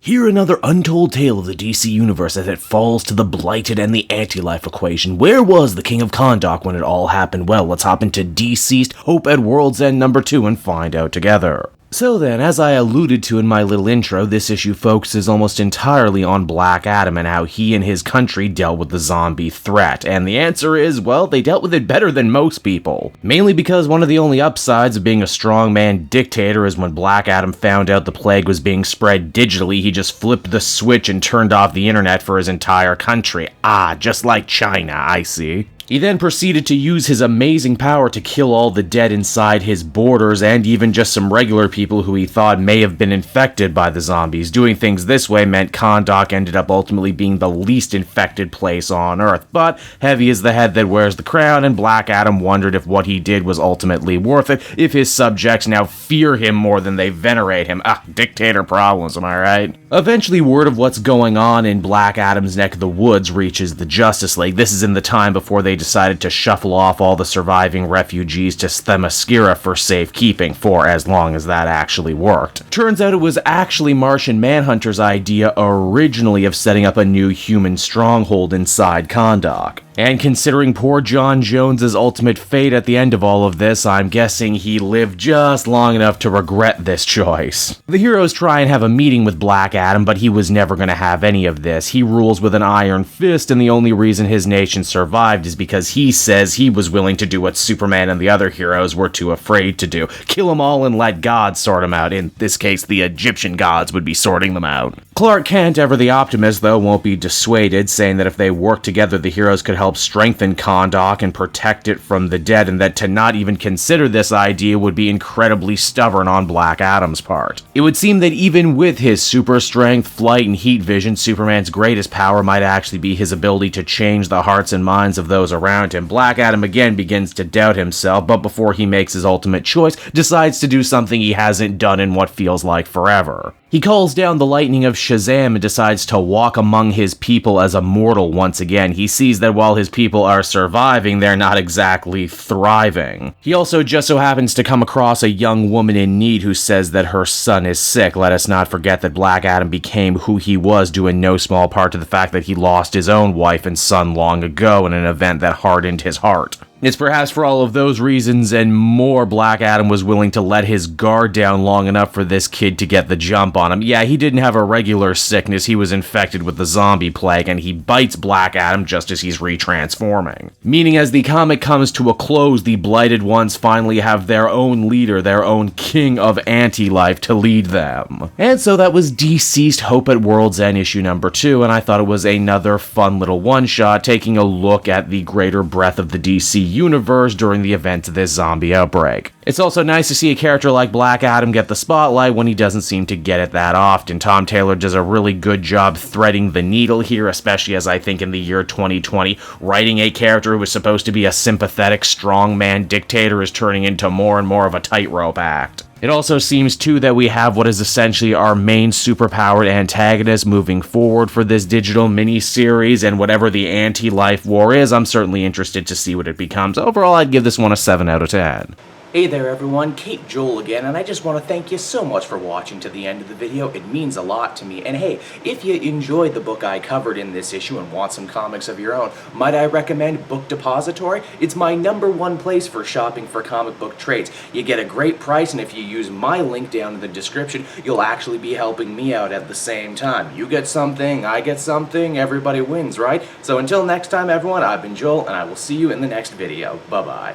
Hear another untold tale of the DC universe as it falls to the blighted and the anti-life equation. Where was the King of Kahndaq when it all happened? Well, let's hop into Dceased, Hope at World's End #2 and find out together. So then, as I alluded to in my little intro, this issue focuses almost entirely on Black Adam and how he and his country dealt with the zombie threat. And the answer is, well, they dealt with it better than most people. Mainly because one of the only upsides of being a strongman dictator is when Black Adam found out the plague was being spread digitally, he just flipped the switch and turned off the internet for his entire country. Ah, just like China, I see. He then proceeded to use his amazing power to kill all the dead inside his borders and even just some regular people who he thought may have been infected by the zombies. Doing things this way meant Kahndaq ended up ultimately being the least infected place on Earth. But heavy is the head that wears the crown, and Black Adam wondered if what he did was ultimately worth it, if his subjects now fear him more than they venerate him. Ah, dictator problems, am I right? Eventually, word of what's going on in Black Adam's neck of the woods reaches the Justice League. This is in the time before they decided to shuffle off all the surviving refugees to Themyscira for safekeeping, for as long as that actually worked. Turns out it was actually Martian Manhunter's idea originally of setting up a new human stronghold inside Kahndaq. And considering poor John Jones's ultimate fate at the end of all of this, I'm guessing he lived just long enough to regret this choice. The heroes try and have a meeting with Black Adam, but he was never going to have any of this. He rules with an iron fist, and the only reason his nation survived is because he says he was willing to do what Superman and the other heroes were too afraid to do. Kill them all and let God sort them out. In this case, the Egyptian gods would be sorting them out. Clark Kent, ever the optimist, though, won't be dissuaded, saying that if they work together, the heroes could help strengthen Kahndaq and protect it from the dead, and that to not even consider this idea would be incredibly stubborn on Black Adam's part. It would seem that even with his super strength, flight, and heat vision, Superman's greatest power might actually be his ability to change the hearts and minds of those around him. Black Adam again begins to doubt himself, but before he makes his ultimate choice, decides to do something he hasn't done in what feels like forever. He calls down the lightning of Shazam and decides to walk among his people as a mortal once again. He sees that while his people are surviving, they're not exactly thriving. He also just so happens to come across a young woman in need who says that her son is sick. Let us not forget that Black Adam became who he was due in no small part to the fact that he lost his own wife and son long ago in an event that hardened his heart. It's perhaps for all of those reasons and more Black Adam was willing to let his guard down long enough for this kid to get the jump on him. Yeah, he didn't have a regular sickness, he was infected with the zombie plague, and he bites Black Adam just as he's retransforming. Meaning as the comic comes to a close, the Blighted Ones finally have their own leader, their own king of anti-life to lead them. And so that was Dceased, Hope at World's End issue #2, and I thought it was another fun little one-shot taking a look at the greater breadth of the DC universe during the event of this zombie outbreak. It's also nice to see a character like Black Adam get the spotlight when he doesn't seem to get it that often. Tom Taylor does a really good job threading the needle here, especially as I think in the year 2020, writing a character who was supposed to be a sympathetic strongman dictator is turning into more and more of a tightrope act. It also seems, too, that we have what is essentially our main superpowered antagonist moving forward for this digital mini-series, and whatever the anti-life war is, I'm certainly interested to see what it becomes. Overall, I'd give this one a 7 out of 10. Hey there everyone, Kate Joel again, and I just want to thank you so much for watching to the end of the video. It means a lot to me. And hey, if you enjoyed the book I covered in this issue and want some comics of your own, might I recommend Book Depository? It's my #1 place for shopping for comic book trades. You get a great price, and if you use my link down in the description, you'll actually be helping me out at the same time. You get something, I get something, everybody wins, right? So until next time everyone, I've been Joel, and I will see you in the next video. Bye-bye.